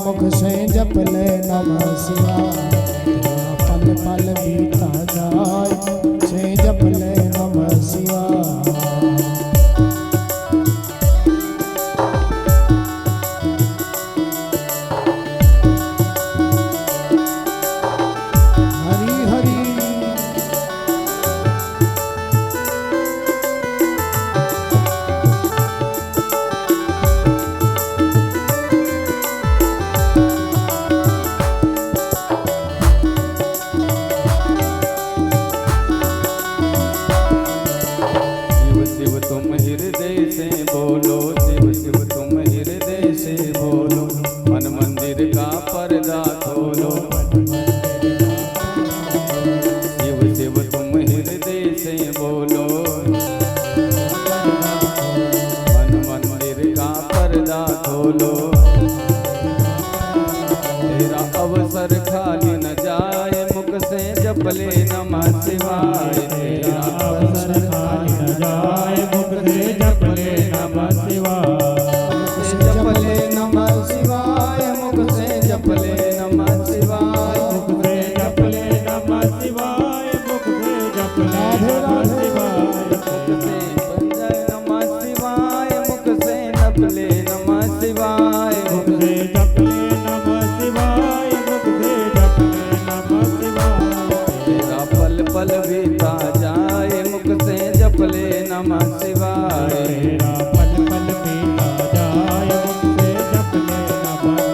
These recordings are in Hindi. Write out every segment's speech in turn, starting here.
मुख से जप ले नमः शिवाय। तेरा पल पल बीता जाए से जप ले नमः शिवाय। तेरा अवसर खाली न जाए मुख से जप ले नमः शिवाय। तेरा अवसर खाली न जाए मुख से जप ले नमः शिवाय। जप ले नमः शिवाय मुख से जप ले नमः शिवाय। मुख से जप ले नमः शिवाय। मुख से जप ले नमः शिवाय। मुख से पंजय नमः शिवाय। मुख से जप ले नमः शिवाय। मुख से जप ले नमः शिवाय। मुख से जप ले नमः शिवाय। तेरा पल पल बीता जाए मुख से जप ले नमः शिवाय। तेरा पल पल बीता जाए मुख से जप ले नमः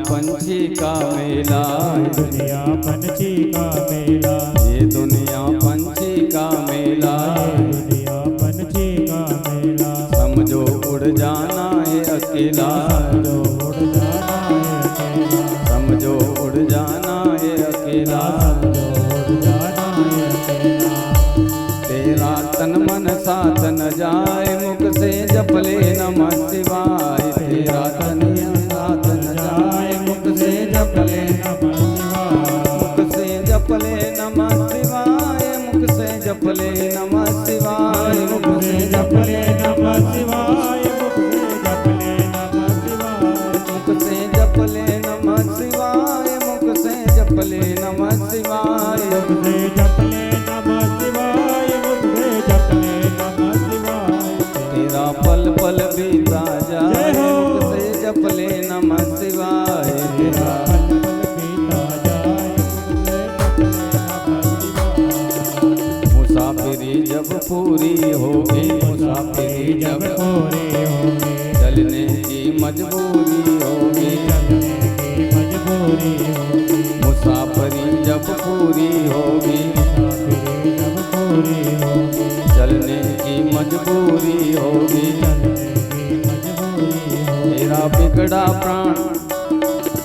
पंछी का मेला। दुनिया पंछी का मेला। ये दुनिया पंछी का मेला। दुनिया पंछी का मेला। समझो उड़ जाना है अकेला। समझो उड़ जाना है अकेला। समझो उड़ जाना है अकेला। समझो उड़ जाना है अकेला। तेरा तन मन साथ न जाए मुख से जप ले नमः शिवाय। तेरा तन साथ न जाए मुख से जप ले नमः शिवाय। मुख से जप ले नमः शिवाय। मुख से जप ले नमः शिवाय। मुख से जप ले नमः शिवाय। मुख से जप ले नमः शिवाय। मुख से जप ले नमः शिवाय। मुख से जप ले नमः शिवाय। मुख से जप ले नमः शिवाय। मुख से जप ले नमः शिवाय। तेरा पल पल बीता जाए मुख से जप ले नमः शिवाय। तेरा पल पल बीता जाए मुख से जप ले नमः शिवाय। मुसाफिरी जब पूरी होगी। मुसाफिरी जब पूरी होगी। चलने की मजबूरी होगी। चलने की मजबूरी होगी। मुसाफिरी जब पूरी होगी। मुसाफिरी जब पूरी होगी। चलने की मजबूरी होगी। चलने की मजबूरी होगी। तेरा बिगड़ा प्राण।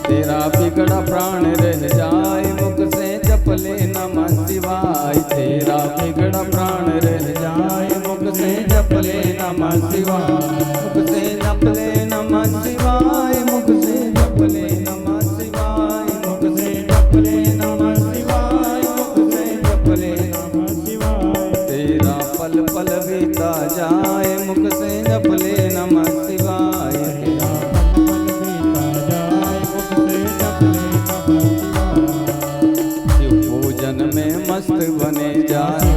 तेरा बिगड़ा प्राण रह जाए मुख से जप ले नमः शिवाय। तेरा बिगड़ा प्राण रह जाए मुख से जप ले नमः शिवाय। मुख से जप ले नमः शिवाय। मुख से जप ले नमः शिवाय। मुख से जप ले नमः शिवाय। मुख से जप ले नमः शिवाय। तेरा पल पल बीता जाए मुख से जप ले नमः शिवाय। तेरा पल पल बीता जाए मुख से जप ले नमः शिवाय। शिव पूजन में मस्त बने जाए।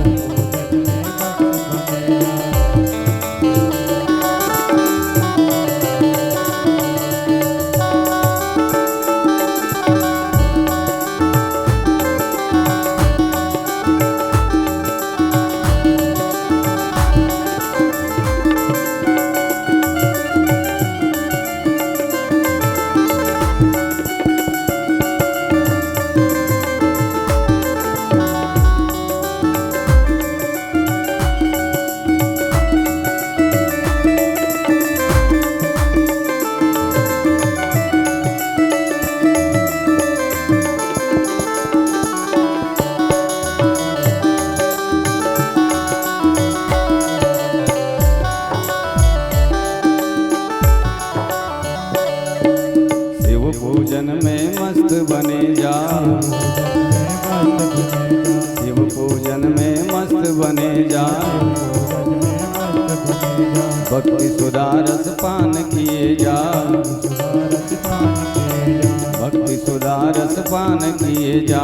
बने जा, भक्ति सुधारस पान किए जा, भक्ति सुधारस पान किए जा।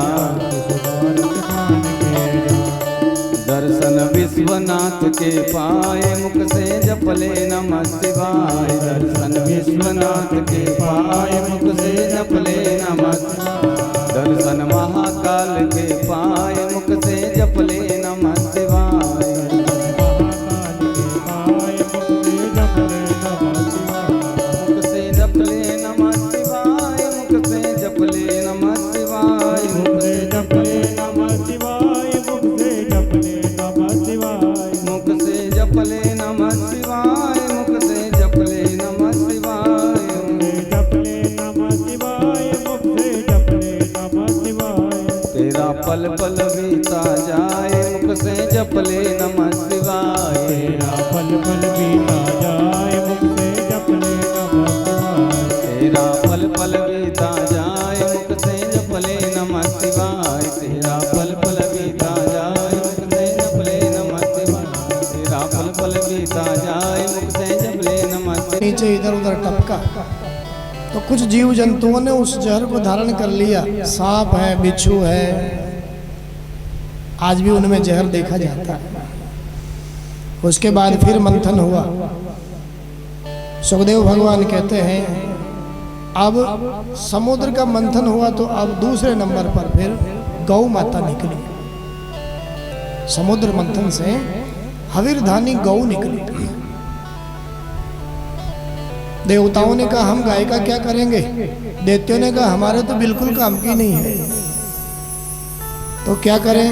दर्शन विश्वनाथ के पाए, मुख से जपले नमः शिवाय। दर्शन विश्वनाथ के पाए, मुख से जपले नमः शिवाय। दर्शन महाकाल के पाए, मुख से जपले नमः शिवाय। मुख से जपले नमः शिवाय, मुख से जपले नमः शिवाय, मुख से जपले नमः शिवाय, मुख से जपले नमः शिवाय, मुख से जपले नमः शिवाय, मुख से जपले नमः शिवाय, जपले नमः शिवाय, मुख से जपले नमः शिवाय। तेरा पल पल बीता जाए, मुख से जपले नमः शिवाय। तेरा पल पल बीता जाए, मुख से जपले नमः शिवाय। तेरा पल पल बीता जाए, मुख से जपले नमः शिवाय। तेरा पल पल बीता जाए, मुख से जपले नमः शिवाय। तेरा पल पल बीता जाए, मुख से जपले नमः शिवाय। नीचे इधर उधर टपका तो कुछ जीव जंतुओं ने उस जहर को धारण कर लिया। सांप है, बिच्छू है, आज भी उनमें जहर देखा जाता है। उसके बाद फिर मंथन हुआ। सुखदेव भगवान कहते हैं अब समुद्र का मंथन हुआ तो अब दूसरे नंबर पर फिर गौ माता निकली। समुद्र मंथन से हविर्धानी गौ निकली। देवताओं ने कहा हम गाय का क्या करेंगे? दैत्यों ने कहा हमारे तो बिल्कुल काम की नहीं है, तो क्या करें?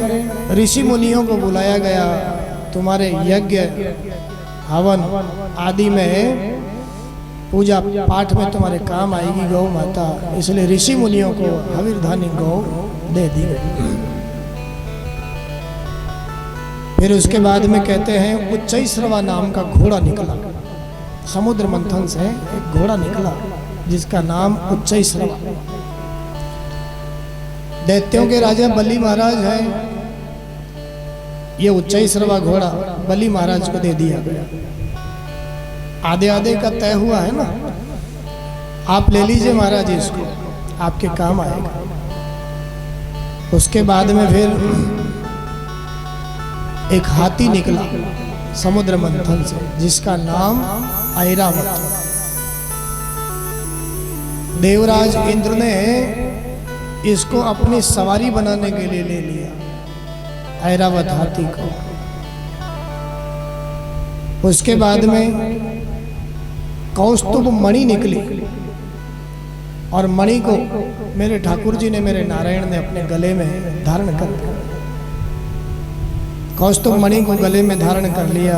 ऋषि मुनियों को बुलाया गया। तुम्हारे यज्ञ हवन आदि में पूजा पाठ में तुम्हारे काम आएगी गौ माता, इसलिए ऋषि मुनियों को हविर्धानी गौ दे दी गई। फिर उसके बाद में कहते हैं उच्चैश्रवा नाम का घोड़ा निकला। समुद्र मंथन से एक घोड़ा निकला जिसका नाम उच्चैश्रवा। दैत्यों के राजा बलि महाराज हैं। ये उच्चैश्रवा घोड़ा बलि महाराज को दे दिया गया। आधे आधे का तय हुआ है ना, आप ले लीजिए महाराज इसको, आपके काम आएगा। उसके बाद में फिर एक हाथी निकला समुद्र मंथन से जिसका नाम ऐरावत। देवराज इंद्र ने इसको अपनी सवारी बनाने के लिए ले लिया, ऐरावत हाथी को। उसके बाद में कौस्तुभ मणि निकली और मणि को मेरे ठाकुर जी ने, मेरे नारायण ने अपने गले में धारण कर लिया। कौस्तुभ मणि को गले में धारण कर लिया।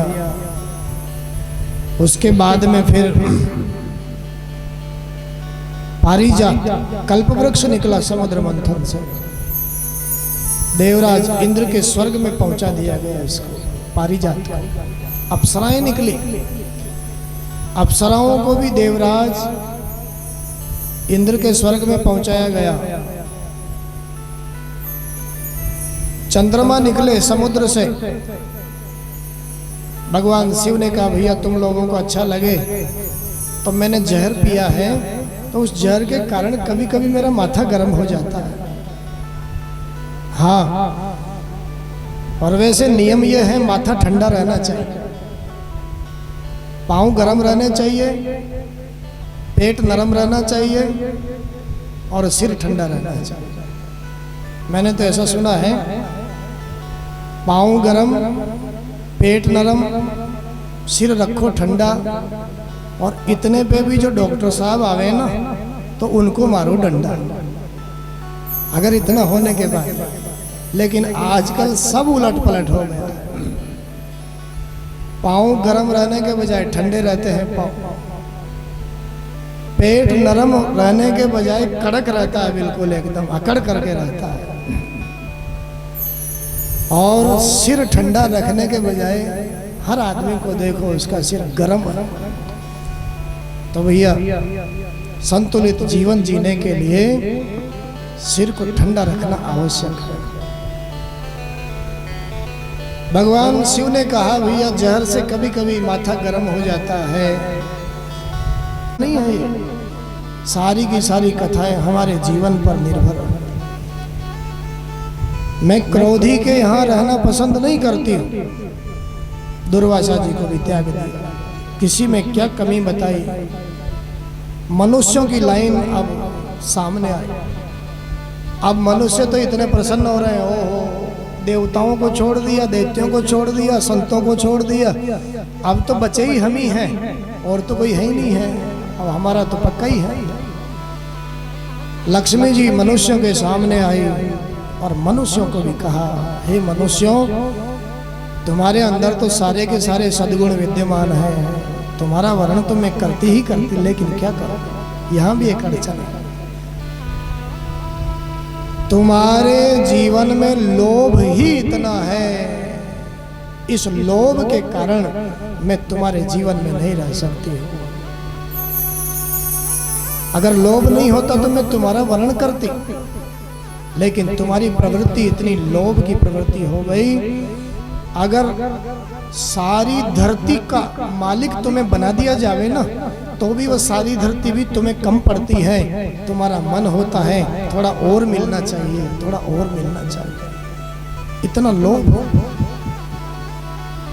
उसके बाद में फिर पारिजात कल्प वृक्ष निकला समुद्र मंथन से। देवराज इंद्र के स्वर्ग में पहुंचा दिया गया इसको, पारिजात का। अप्सराएं निकली, अप्सराओं को भी देवराज इंद्र के स्वर्ग में पहुंचाया गया। चंद्रमा निकले समुद्र से। भगवान शिव ने कहा भैया तुम लोगों को अच्छा लगे तो मैंने जहर पिया है, तो उस जहर के कारण कभी कभी मेरा माथा गर्म हो जाता है। हाँ, और वैसे नियम यह है माथा ठंडा रहना चाहिए, पाँव गर्म रहने चाहिए, पेट नरम रहना चाहिए और सिर ठंडा रहना चाहिए। मैंने तो ऐसा सुना है पाँव गरम, पेट नरम, सिर रखो ठंडा, और इतने पे भी जो डॉक्टर साहब आवे ना तो उनको मारो डंडा, अगर इतना होने के बाद। लेकिन आजकल सब उलट पलट हो गया। पाँव गरम रहने के बजाय ठंडे रहते हैं पाँव, पेट नरम रहने के बजाय कड़क रहता है, बिल्कुल एकदम अकड़ करके रहता है, और सिर ठंडा रखने के बजाय हर आदमी को देखो उसका सिर गर्म। तो भैया संतुलित जीवन जीने के लिए सिर को ठंडा रखना आवश्यक है। भगवान शिव ने कहा भैया जहर से कभी कभी माथा गर्म हो जाता है, नहीं है ये। सारी की सारी कथाएं हमारे जीवन पर निर्भर है। मैं क्रोधी के यहाँ रहना पसंद नहीं करती हूँ। दुर्वासा जी को भी त्याग दिया। किसी में क्या कमी बताई? मनुष्यों की लाइन अब सामने आई। अब मनुष्य तो इतने प्रसन्न हो रहे हैं, ओहो देवताओं को छोड़ दिया, दैत्यों को छोड़ दिया, संतों को छोड़ दिया, अब तो बचे ही हम ही हैं और तो कोई है ही नहीं है, अब हमारा तो पक्का ही है। लक्ष्मी जी मनुष्यों के सामने आई और मनुष्यों को भी कहा, हे मनुष्यों, तुम्हारे अंदर तो सारे के सारे सद्गुण विद्यमान हैं, तुम्हारा वर्णन तो मैं करती ही करती, लेकिन क्या करूं, यहाँ भी एक अड़चन है। तुम्हारे जीवन में लोभ ही इतना है, इस लोभ के कारण मैं तुम्हारे जीवन में नहीं रह सकती हूँ। अगर लोभ नहीं होता तो मैं तुम्हारा वर्णन करती, लेकिन तुम्हारी प्रवृत्ति इतनी लोभ की प्रवृत्ति हो गई। अगर सारी धरती का मालिक तुम्हें बना दिया जावे ना, तो भी वह सारी धरती भी तुम्हें कम पड़ती है। तुम्हारा मन होता है थोड़ा और मिलना चाहिए, थोड़ा और मिलना चाहिए, इतना लोभ हो।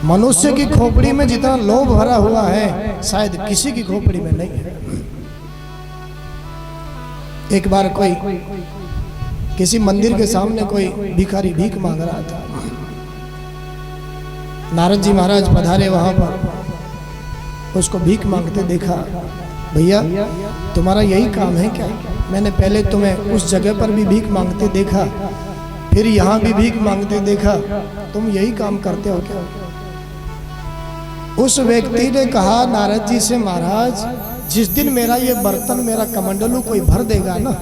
मनुष्य की खोपड़ी में जितना लोभ भरा हुआ है शायद किसी की खोपड़ी में नहीं है। एक बार कोई किसी मंदिर के सामने कोई भिखारी भीख मांग रहा था। नारद जी महाराज पधारे वहां पर, उसको भीख मांगते देखा। भैया तुम्हारा यही काम है क्या? मैंने पहले तुम्हें उस जगह पर भी भीख मांगते देखा, फिर यहाँ भी भीख मांगते देखा, तुम यही काम करते हो क्या? उस व्यक्ति ने कहा नारद जी से, महाराज जिस दिन मेरा ये बर्तन, मेरा कमंडलू कोई भर देगा ना,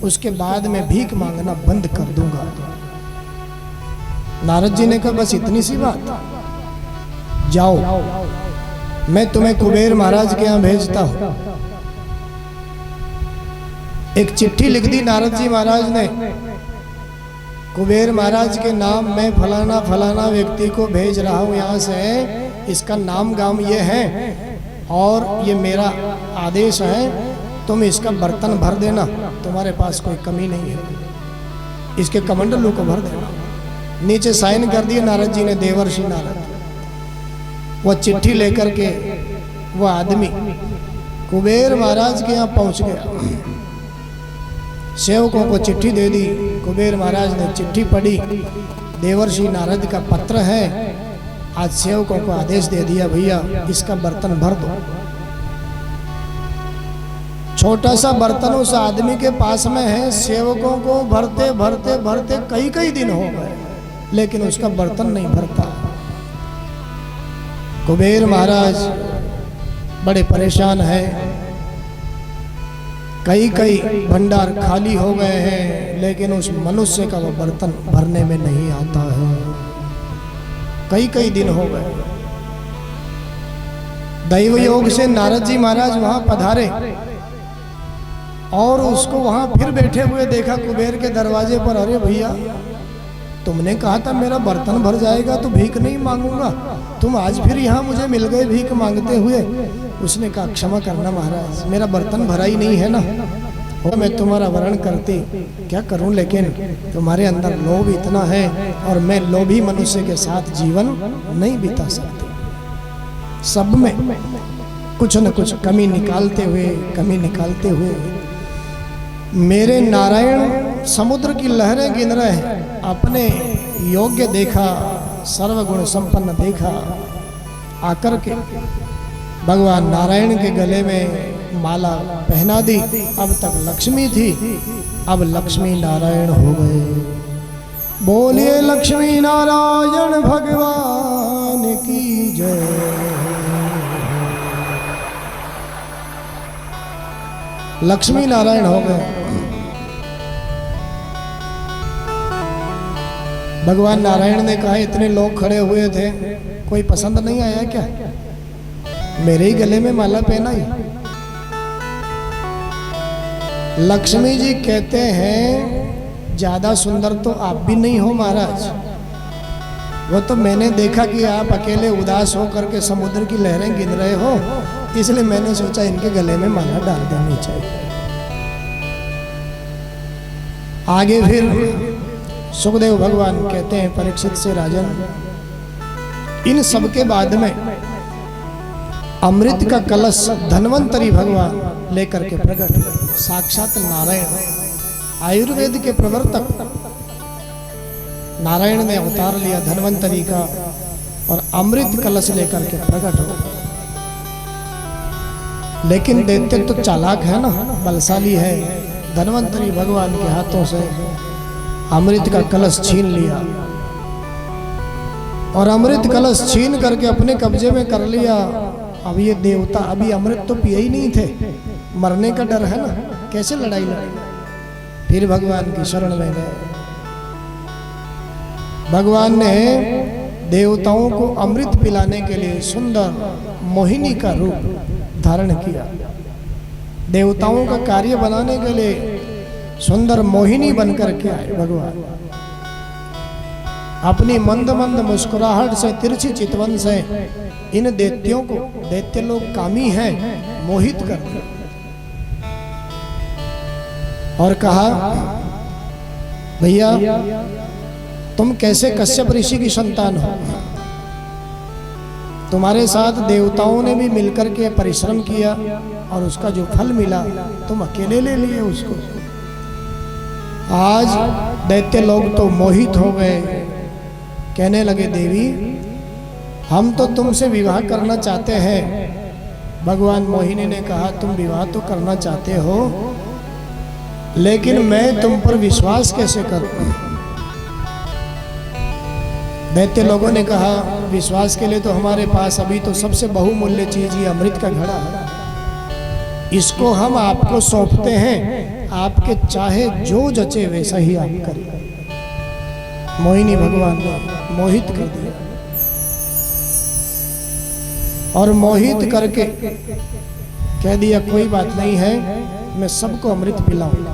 उसके बाद मैं भीख मांगना बंद कर दूंगा। नारद जी ने कहा बस इतनी सी बात, जाओ मैं तुम्हें कुबेर महाराज के यहाँ भेजता हूं। एक चिट्ठी लिख दी नारद जी महाराज ने, कुबेर महाराज के नाम मैं फलाना फलाना व्यक्ति को भेज रहा हूं यहाँ से, इसका नाम गाम ये है और ये मेरा आदेश है, तुम इसका बर्तन भर देना, तुम्हारे पास कोई कमी नहीं है, इसके कमंडलू को भर देना। नीचे साइन कर दिए नारद जी ने, देवर्षि नारद। वह चिट्ठी लेकर के वह आदमी कुबेर महाराज के यहाँ पहुंच गया। सेवकों को चिट्ठी दे दी। कुबेर महाराज ने चिट्ठी पढ़ी, देवर्षि नारद का पत्र है, आज सेवकों को आदेश दे दिया भैया इसका बर्तन भर दो। छोटा सा बर्तन उस आदमी के पास में है, सेवकों को भरते भरते भरते कई कई दिन हो गए, लेकिन उसका बर्तन नहीं भरता। कुबेर महाराज बड़े परेशान हैं, कई कई भंडार खाली हो गए हैं, लेकिन उस मनुष्य का वो बर्तन भरने में नहीं आता है। कई कई दिन हो गए। दैव योग से नारद जी महाराज वहां पधारे और उसको वहां फिर बैठे हुए देखा कुबेर के दरवाजे पर। अरे भैया तुमने कहा था मेरा बर्तन भर जाएगा तो भीख नहीं मांगूंगा, तुम आज फिर यहाँ मुझे मिल गए भीख मांगते हुए। उसने कहा क्षमा करना महाराज, मेरा बर्तन भरा ही नहीं है ना, और मैं तुम्हारा वर्ण करती क्या करूं, लेकिन तुम्हारे अंदर लोभ इतना है और मैं लोभी मनुष्य के साथ जीवन नहीं बिता सकती। सब में कुछ न कुछ कमी निकालते हुए मेरे नारायण समुद्र की लहरें गिन रहे हैं। अपने योग्य देखा, सर्वगुण संपन्न देखा, आकर के भगवान नारायण के गले में माला पहना दी। अब तक लक्ष्मी थी, अब लक्ष्मी नारायण हो गए। बोलिए लक्ष्मी नारायण भगवान की जय। लक्ष्मी नारायण हो गए। भगवान नारायण ने कहा इतने लोग खड़े हुए थे, कोई पसंद नहीं आया क्या? मेरे ही गले में माला पहनाई। लक्ष्मी जी कहते हैं ज्यादा सुंदर तो आप भी नहीं हो महाराज, वो तो मैंने देखा कि आप अकेले उदास होकर के समुद्र की लहरें गिन रहे हो, इसलिए मैंने सोचा इनके गले में माला डाल देनी चाहिए। आगे फिर सुखदेव भगवान कहते हैं परीक्षित से, राजन इन सब के बाद में अमृत का कलश धन्वंतरी भगवान लेकर के प्रकट हुए। साक्षात नारायण, आयुर्वेद के प्रवर्तक नारायण ने अवतार लिया धन्वंतरी का और अमृत कलश लेकर के प्रकट हो। लेकिन दैत्य तो चालाक है ना, बलशाली है। धन्वंतरी भगवान के हाथों से अमृत का कलश छीन लिया और अमृत कलश छीन करके अपने कब्जे में कर लिया। अब ये देवता अभी अमृत तो पिए ही नहीं थे, मरने का डर है ना, कैसे लड़ाई लड़े। फिर भगवान की शरण में गए। भगवान ने देवताओं को अमृत पिलाने के लिए सुंदर मोहिनी का रूप धारण किया। देवताओं का कार्य बनाने के लिए सुंदर मोहिनी बनकर के आए भगवान। अपनी मंद मंद मुस्कुराहट से, तिरछी चितवन से इन दैत्यों को, दैत्य लोग कामी हैं, मोहित कर दिया और कहा, भैया तुम कैसे कश्यप ऋषि की संतान हो? तुम्हारे साथ देवताओं ने भी मिलकर के परिश्रम किया और उसका जो फल मिला तुम अकेले ले लिए उसको। आज दैत्य लोग तो मोहित हो गए, कहने लगे, देवी हम तो तुमसे विवाह करना चाहते हैं। भगवान मोहिनी ने कहा, तुम विवाह तो करना चाहते हो, लेकिन मैं तुम पर विश्वास कैसे करूं? दैत्य लोगों ने कहा, विश्वास के लिए तो हमारे पास अभी तो सबसे बहुमूल्य चीज ये अमृत का घड़ा है, इसको हम आपको सौंपते हैं, आपके चाहे जो जचे वैसा ही आप करिए। मोहिनी भगवान ने मोहित कर दिया और मोहित करके कह दिया, कोई बात नहीं है, मैं सबको अमृत पिलाऊंगा।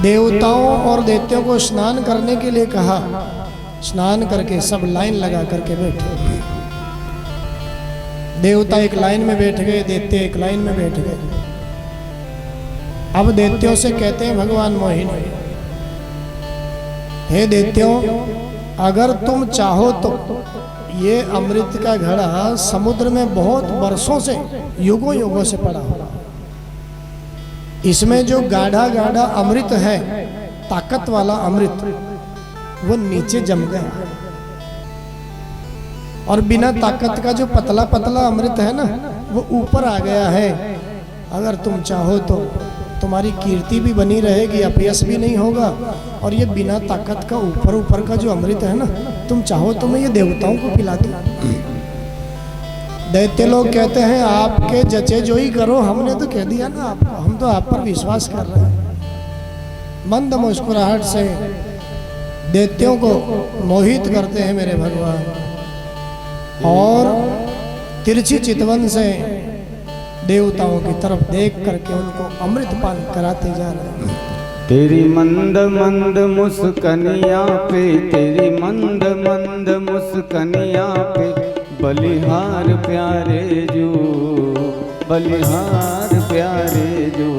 देवताओं और दैत्यों को स्नान करने के लिए कहा। स्नान करके सब लाइन लगा करके बैठे। देवता एक लाइन में बैठ गए, दैत्य एक लाइन में बैठ गए। अब दैत्यों से कहते हैं भगवान मोहिनी, हे दैत्यों, अगर तुम चाहो तो ये अमृत का घड़ा समुद्र में बहुत वर्षों से, युगों युगों से पड़ा हुआ, इसमें जो गाढ़ा गाढ़ा अमृत है, ताकत वाला अमृत, वो नीचे जम गया और बिना ताकत का जो पतला पतला अमृत है ना, वो ऊपर आ गया है। अगर तुम चाहो तो तुम्हारी कीर्ति भी बनी रहेगी, अपयश भी नहीं होगा, और ये बिना ताकत का ऊपर ऊपर का जो अमृत है ना, तुम चाहो तो मैं ये देवताओं को पिला दूं। दैत्य लोग कहते हैं, आपके जचे जो ही करो, हमने तो कह दिया ना आपको, हम तो आप पर विश्वास कर रहे हैं। मंद मुस्कुराहट से दैत्यों को मोहित करते हैं मेरे भगवान, और तिरछी चितवन से देवताओं की तरफ देख करके उनको अमृत पान कराते जा रहे हैं। तेरी मंद मंद मुस्कनिया पे, तेरी मंद मंद मुस्कनिया पे, बलिहार प्यारे जो, बलिहार प्यारे जो।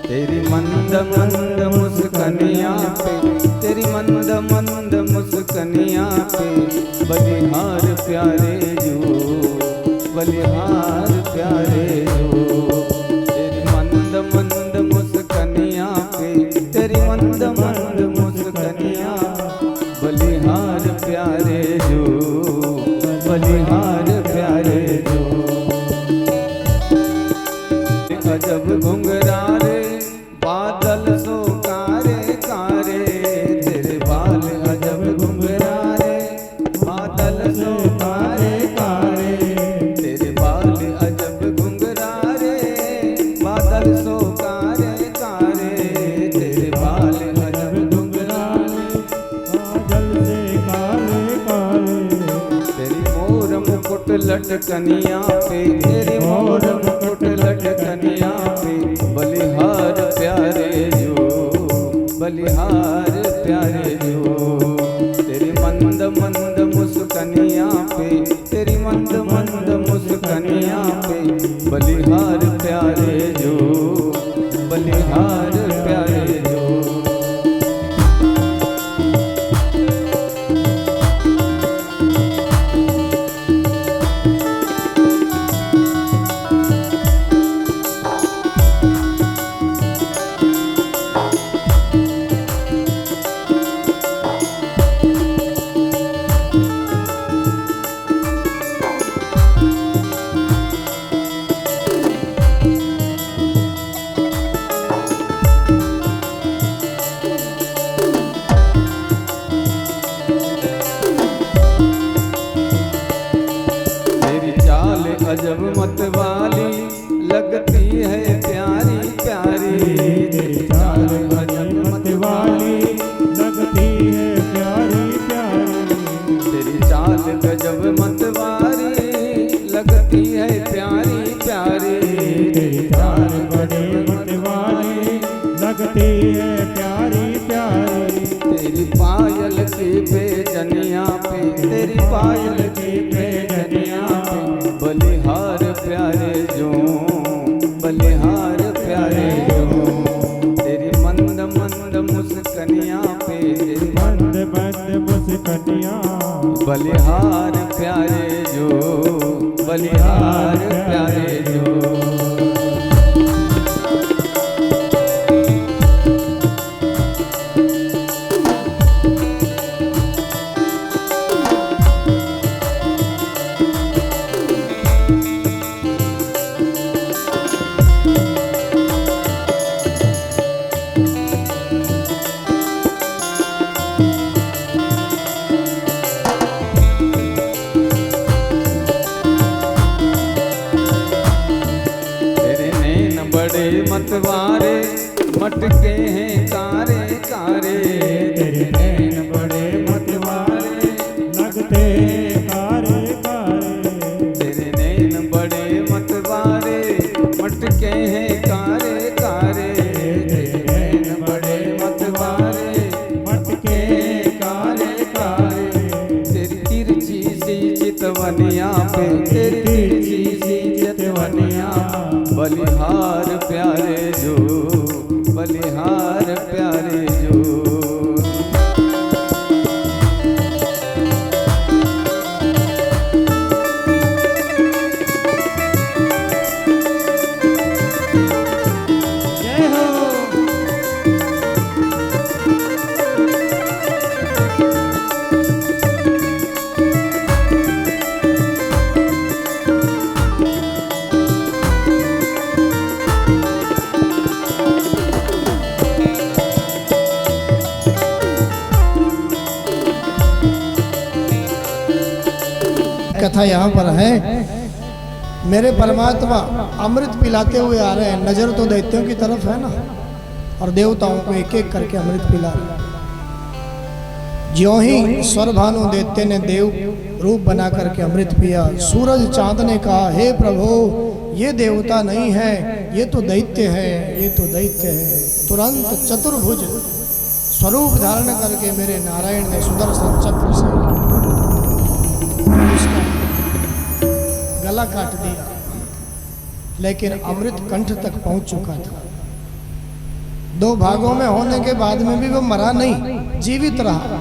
तेरी मंद मंद मुस्कनिया पे, तेरी मंद मंद मुस्कनिया पे, बलिहार प्यारे जो, बलिहार प्यारे जो। तेरी मंद मंद मुस्कनिया पे, तेरी मंद मंद मुस्कनिया, बलिहार प्यारे जो, बलिहार प्यारे जो। अजब घुंघरारे बादल सो कारे कारे, तेरे बाल अजब घुंघरारे बादल सो कारे कारे, तेरे बाल अजब घुंघरारे बादल सो कारे कारे, तेरे बाल अजब घुंघरारे बादल से काले काले। तेरी मोर मुकुट लटकनिया पे, तेरी मोर मुकुट लटकनिया पे, बलिहार प्यारे जो, बलिहार प्यारे जो। पायल की बेजनिया पे, तेरी पायल की बेजनिया पे, बलिहार प्यारे जो, बलिहार प्यारे जो, तेरी मंद मंद मुस्कनिया पे, तेरी मंद मंद मुस्कनिया, बलिहार प्यारे जो, बलिहार प्यारे जो। मतवारे मटके हैं कारे कारे, तेरे नैन बड़े मतवारे लगते हैं कारे कारे, तेरे नैन बड़े मतवारे मटके हैं कारे कारे, तेरे नैन बड़े मतवारे मटके कारे कारे, तेरी तिरछी सी चितवनिया पे, तेरी तिरछी सी चितवनिया, बलिहार प्यारे जो, बलिहार प्यारे जो। जय हो। कथा यहाँ पर है, मेरे परमात्मा अमृत पिलाते हुए आ रहे हैं। नजर तो दैत्यों की तरफ है ना, और देवताओं को एक एक करके अमृत पिला रहे हैं। ज्यों ही स्वरभानु दैत्य ने देव रूप बना करके अमृत पिया, सूरज चांद ने कहा, हे प्रभु ये देवता नहीं है, ये तो दैत्य है, ये तो दैत्य है। तुरंत चतुर्भुज स्वरूप धारण करके मेरे नारायण ने सुदर्शन चक्र से उसका गला काट दिया, लेकिन अमृत कंठ तक पहुंच चुका था। 2 भागों में होने के बाद में भी वो मरा नहीं, जीवित रहा।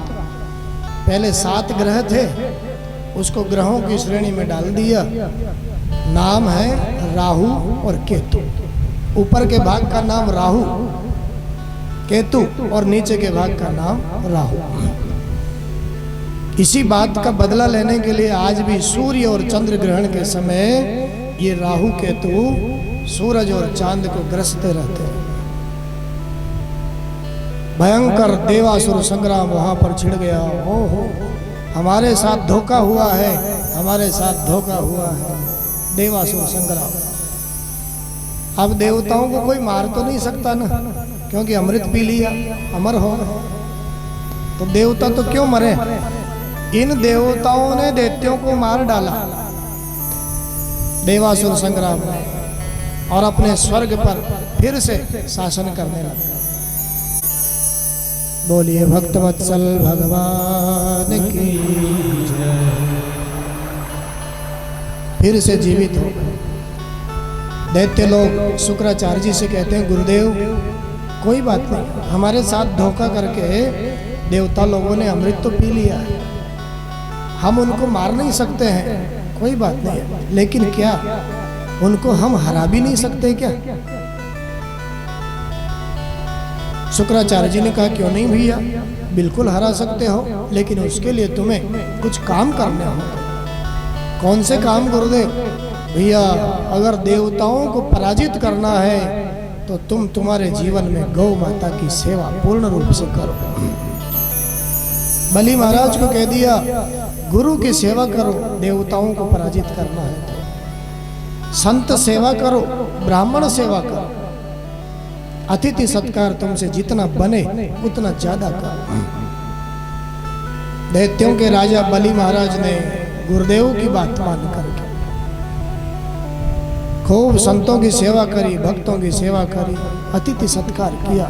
पहले 7 ग्रह थे, उसको ग्रहों की श्रेणी में डाल दिया। नाम है राहु और केतु। ऊपर के भाग का नाम राहु केतु और नीचे के भाग का नाम राहु। इसी बात का बदला लेने के लिए आज भी सूर्य और चंद्र ग्रहण के समय ये राहु केतु सूरज और चांद को ग्रसते रहते हैं। भयंकर देवासुर संग्राम वहां पर छिड़ गया। ओहो, हमारे साथ धोखा हुआ है, हमारे साथ धोखा हुआ है। देवासुर संग्राम। अब देवताओं को कोई मार तो नहीं सकता ना, क्योंकि अमृत पी लिया, अमर हो गए। तो देवता तो क्यों मरे? इन देवताओं ने दैत्यों को मार डाला देवासुर संग्राम में, और अपने स्वर्ग पर फिर से शासन करने लगा। बोलिए भक्तवत्सल भगवान की जय। फिर से जीवित हो गए दैत्य लोग। शुक्राचार्य जी से कहते हैं, गुरुदेव कोई बात नहीं, हमारे साथ धोखा करके देवता लोगों ने अमृत तो पी लिया है, हम उनको मार नहीं सकते हैं, कोई बात नहीं, लेकिन क्या उनको हम हरा भी नहीं सकते क्या? शुक्राचार्य जी ने कहा, क्यों नहीं भैया, बिल्कुल हरा सकते हो, लेकिन उसके लिए तुम्हें कुछ काम करने होंगे। कौन से काम गुरुदेव? भैया अगर देवताओं को पराजित करना है तो तुम तुम्हारे जीवन में गौ माता की सेवा पूर्ण रूप से करो। बलि महाराज को कह दिया, गुरु की सेवा करो, देवताओं को पराजित करना है तो। संत सेवा करो, ब्राह्मण सेवा करो, अतिथि सत्कार तुमसे जितना बने उतना ज्यादा करो। दैत्यों के राजा बलि महाराज ने गुरुदेव की बात मान करके खूब संतों की सेवा करी, भक्तों की सेवा करी, अतिथि सत्कार किया।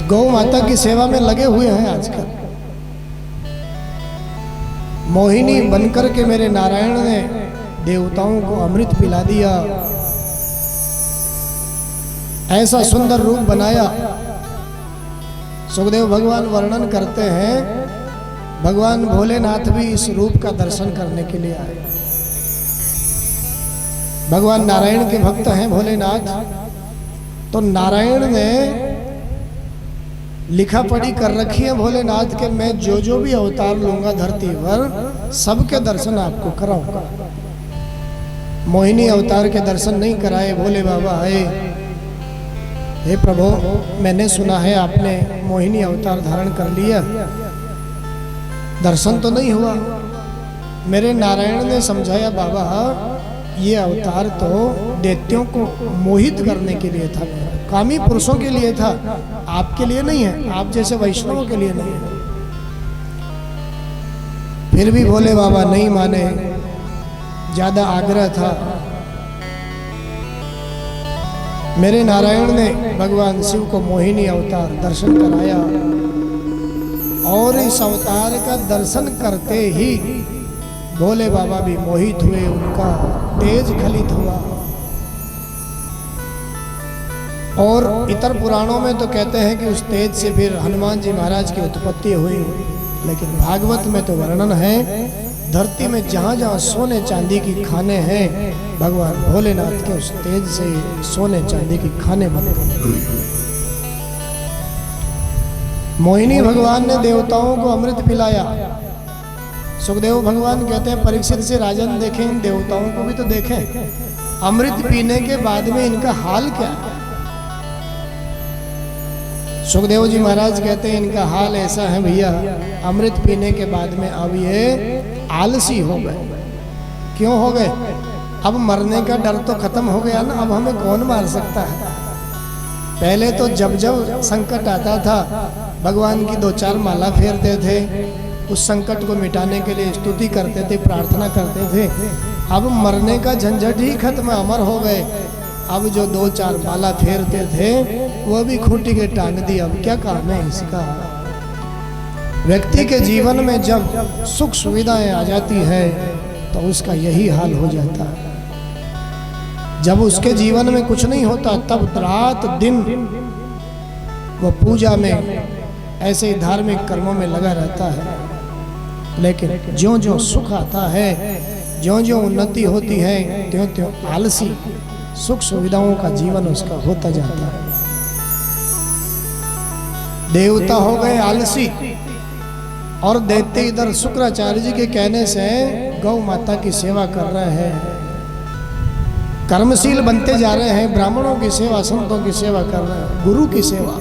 गौ माता की सेवा में लगे हुए हैं आजकल। मोहिनी बनकर के मेरे नारायण ने देवताओं को अमृत पिला दिया, ऐसा सुंदर रूप बनाया। सुखदेव भगवान वर्णन करते हैं, भगवान भोलेनाथ भी इस रूप का दर्शन करने के लिए आए। भगवान नारायण के भक्त हैं भोलेनाथ, तो नारायण ने लिखा पढ़ी कर रखी है भोलेनाथ के, मैं जो जो भी अवतार लूंगा धरती पर सबके दर्शन आपको कराऊंगा। मोहिनी अवतार के दर्शन नहीं कराए भोले बाबा है। हे प्रभु, मैंने सुना है आपने मोहिनी अवतार धारण कर लिया, दर्शन तो नहीं हुआ। मेरे नारायण ने समझाया, बाबा ये अवतार तो दैत्यों को मोहित करने के लिए था, कामी पुरुषों के लिए था, आपके लिए नहीं है, आप जैसे वैष्णवों के लिए नहीं है। फिर भी भोले बाबा नहीं माने, ज्यादा आग्रह था। मेरे नारायण ने भगवान शिव को मोहिनी अवतार दर्शन कराया, और इस अवतार का दर्शन करते ही भोले बाबा भी मोहित हुए, उनका तेज खलित हुआ। और इतर पुराणों में तो कहते हैं कि उस तेज से फिर हनुमान जी महाराज की उत्पत्ति हुई, लेकिन भागवत में तो वर्णन है, धरती में जहाँ जहाँ सोने चांदी की खाने हैं, भगवान भोलेनाथ के उस तेज से सोने चांदी की खाने बन गए। मोहिनी भगवान ने देवताओं को अमृत पिलाया। सुखदेव भगवान कहते हैं, परीक्षित से राजन देखें, इन देवताओं को भी तो देखें, अमृत पीने के बाद में इनका हाल क्या है। सुखदेव जी महाराज कहते हैं, इनका हाल ऐसा है भैया, अमृत पीने के बाद में अब ये आलसी हो गए। क्यों हो गए? अब मरने का डर तो खत्म हो गया ना, अब हमें कौन मार सकता है। पहले तो जब जब संकट आता था भगवान की 2-4 माला फेरते थे, उस संकट को मिटाने के लिए स्तुति करते थे, प्रार्थना करते थे। अब मरने का झंझट ही खत्म, अमर हो गए। अब जो 2-4 माला फेरते थे वो भी खूंटी के टांग दी, अब क्या काम है इसका। व्यक्ति के जीवन में जब सुख सुविधाएं आ जाती है तो उसका यही हाल हो जाता है। जब उसके जीवन में कुछ नहीं होता तब रात दिन वो पूजा में, ऐसे ही धार्मिक कर्मों में लगा रहता है। लेकिन ज्यों ज्यों सुख आता है, ज्यों ज्यों उन्नति होती है, त्यों त्यों आलसी सुख सुविधाओं का जीवन उसका होता जाता है। देवता हो गए आलसी, और दैत्य इधर शुक्राचार्य जी के कहने से गौ माता की सेवा कर रहे हैं, कर्मशील बनते जा रहे हैं, ब्राह्मणों की सेवा, संतों की सेवा कर रहे हैं, गुरु की सेवा।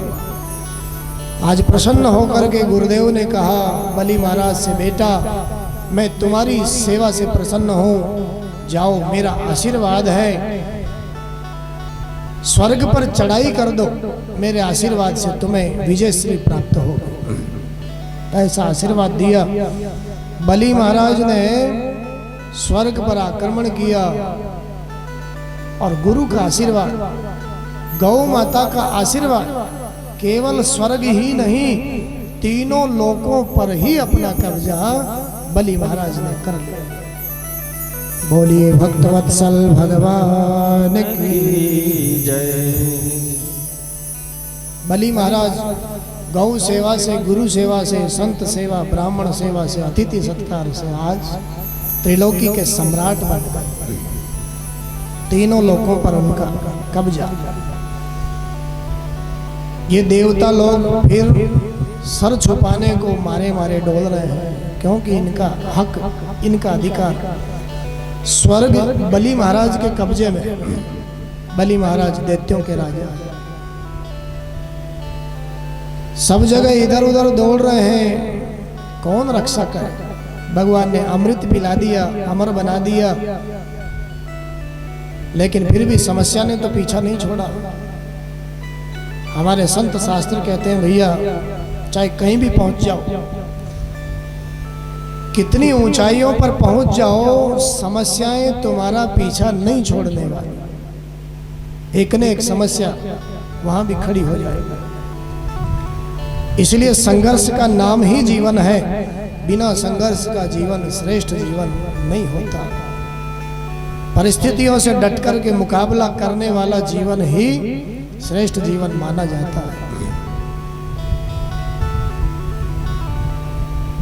आज प्रसन्न होकर के गुरुदेव ने कहा बलि महाराज से, बेटा मैं तुम्हारी सेवा से प्रसन्न हूँ, जाओ मेरा आशीर्वाद है, स्वर्ग पर चढ़ाई कर दो, मेरे आशीर्वाद से तुम्हें विजयश्री प्राप्त होगी। ऐसा आशीर्वाद दिया। बलि महाराज ने स्वर्ग पर आक्रमण किया, और गुरु का आशीर्वाद, गौ माता का आशीर्वाद केवल स्वर्ग ही नहीं, तीनों लोकों पर ही अपना कब्जा बलि महाराज ने कर लिया। बोलिए भक्तवत्सल भगवान की जय। बलि महाराज गौ सेवा से, गुरु सेवा से, संत सेवा, ब्राह्मण सेवा से, अतिथि सत्कार से आज त्रिलोकी के सम्राट बन गए। तीनों लोकों पर उनका कब्जा। ये देवता लोग फिर सर छुपाने को मारे मारे डोल रहे हैं, क्योंकि इनका हक, इनका अधिकार स्वर्ग बलि महाराज के कब्जे में। बलि महाराज दैत्यों के राजा, सब जगह इधर उधर दौड़ रहे हैं, कौन रक्षा करे। भगवान ने अमृत पिला दिया, अमर बना दिया, लेकिन फिर भी समस्या ने तो पीछा नहीं छोड़ा। हमारे संत शास्त्र कहते हैं, भैया चाहे कहीं भी पहुंच जाओ, कितनी ऊंचाइयों पर पहुंच जाओ, समस्याएं तुम्हारा पीछा नहीं छोड़ने वाली। एक न एक समस्या वहां भी खड़ी हो जाएगी। इसलिए संघर्ष का नाम ही जीवन है। बिना संघर्ष का जीवन श्रेष्ठ जीवन नहीं होता। परिस्थितियों से डट कर के मुकाबला करने वाला जीवन ही श्रेष्ठ जीवन माना जाता है।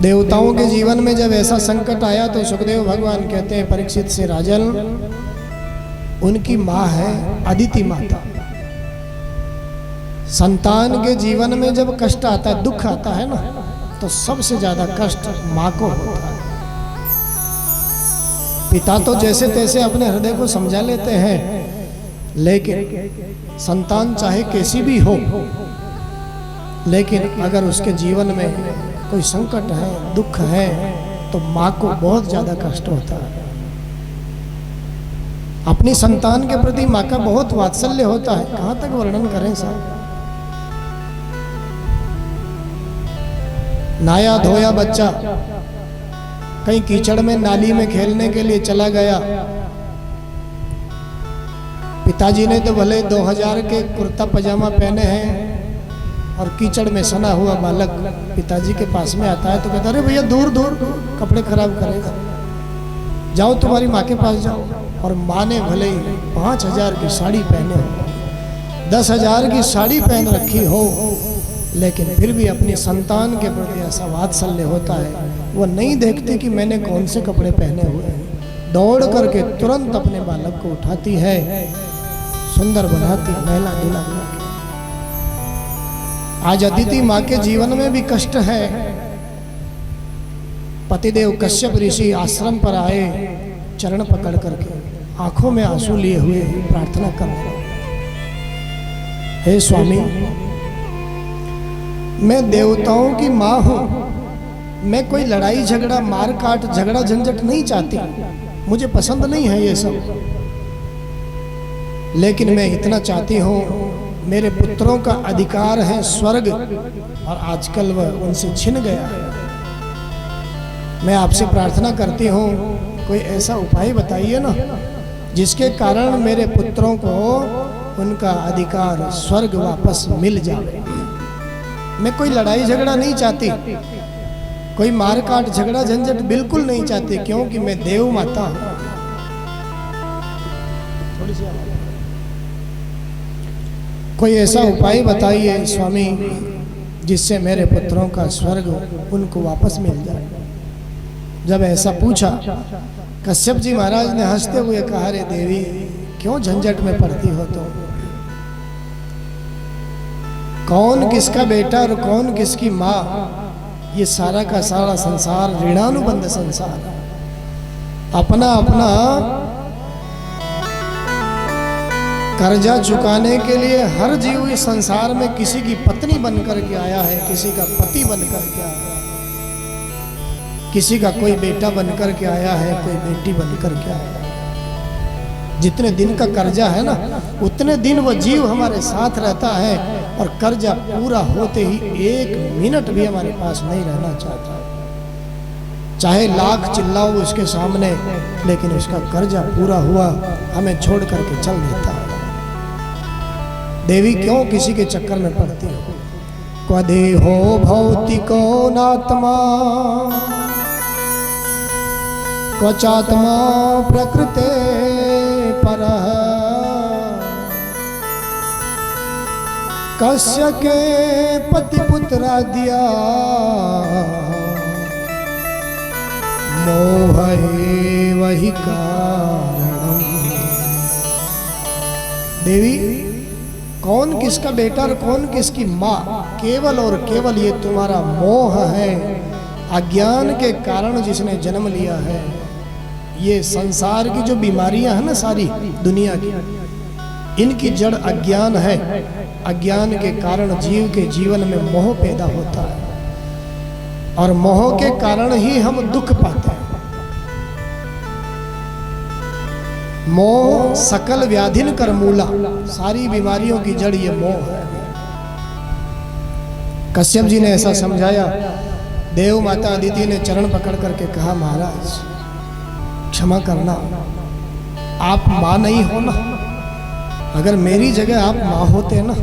देवताओं के जीवन में जब ऐसा संकट आया तो सुखदेव भगवान कहते हैं परीक्षित से, राजन, उनकी माँ है अदिति माता। संतान के जीवन में जब कष्ट आता है, दुख आता है ना, तो सबसे ज्यादा कष्ट माँ को होता है। पिता तो जैसे तैसे अपने हृदय को समझा लेते हैं, लेकिन संतान चाहे कैसी भी हो, लेकिन अगर उसके जीवन में कोई संकट है, दुख है, तो माँ को बहुत ज्यादा कष्ट होता है। अपनी संतान के प्रति माँ का बहुत वात्सल्य होता है। कहां तक वर्णन करें साहब। नहाया धोया बच्चा कहीं कीचड़ में नाली में खेलने के लिए चला गया। पिताजी ने तो भले 2000 के कुर्ता पजामा पहने हैं और कीचड़ में सना हुआ बालक पिताजी के पास में आता है तो कहता, अरे भैया दूर दूर, कपड़े खराब करेगा, जाओ तुम्हारी माँ के पास जाओ। और माँ ने भले ही 5000 की साड़ी पहने हो, 10,000 की साड़ी पहन रखी हो, लेकिन फिर भी अपनी संतान के प्रति ऐसा वात्सल्य होता है। वो नहीं देखती कि मैंने कौन से कपड़े पहने हुए हैं, दौड़ करके तुरंत अपने बालक को उठाती है, सुंदर बनाती, नहला धुला। आज अदिति माँ के जीवन में भी कष्ट है। पतिदेव कश्यप ऋषि आश्रम पर आए, चरण पकड़ करके आंखों में आंसू लिए हुए प्रार्थना कर रहे, हे स्वामी, मैं देवताओं की माँ हूं, मैं कोई लड़ाई झगड़ा, मार काट, झगड़ा झंझट नहीं चाहती, मुझे पसंद नहीं है ये सब, लेकिन मैं इतना चाहती हूँ, मेरे पुत्रों का अधिकार है स्वर्ग और आजकल वह उनसे छिन गया है। मैं आपसे प्रार्थना करती हूँ, कोई ऐसा उपाय बताइए ना जिसके कारण मेरे पुत्रों को उनका अधिकार स्वर्ग वापस मिल जाए। मैं कोई लड़ाई झगड़ा नहीं चाहती, कोई मार काट झगड़ा झंझट बिल्कुल नहीं चाहती, क्योंकि मैं देव माता हूं। कोई ऐसा उपाय बताइए स्वामी जिससे मेरे पुत्रों का स्वर्ग उनको वापस मिल जाए। जब ऐसा पूछा, कश्यप जी महाराज ने हंसते हुए कहा, रे देवी, क्यों झंझट में पड़ती हो तुम? कौन किसका बेटा और कौन किसकी माँ, ये सारा का सारा संसार ऋणानुबंध संसार है। अपना अपना कर्जा चुकाने के लिए हर जीव इस संसार में किसी की पत्नी बनकर के आया है, किसी का पति बनकर के आया है, किसी का कोई बेटा बनकर के आया है, कोई बेटी बनकर के आया है। जितने दिन का कर्जा है ना, उतने दिन वो जीव हमारे साथ रहता है, और कर्जा पूरा होते ही 1 मिनट भी हमारे पास नहीं रहना चाहता। चाहे लाख चिल्लाओ उसके सामने, लेकिन उसका कर्जा पूरा हुआ हमें छोड़ करके चल देता है। देवी, क्यों किसी के चक्कर में पड़ती हो? क्वदेहो भौतिको नात्मा क्वचात्मा प्रकृते परः कस्य के पति पुत्रा दिया मोह वही कारणम। देवी, कौन किसका बेटा और कौन किसकी माँ, केवल और केवल ये तुम्हारा मोह है, अज्ञान के कारण जिसने जन्म लिया है। ये संसार की जो बीमारियां हैं ना, सारी दुनिया की, इनकी जड़ अज्ञान है। अज्ञान के कारण जीव के जीवन में मोह पैदा होता है, और मोह के कारण ही हम दुख पाते हैं। मोह सकल व्याधिन कर मूला, सारी बीमारियों की जड़ ये मोह है। कश्यप जी ने ऐसा समझाया। देव माता अदिति ने चरण पकड़ करके कहा, महाराज क्षमा करना, आप माँ नहीं हो ना, अगर मेरी जगह आप माँ होते ना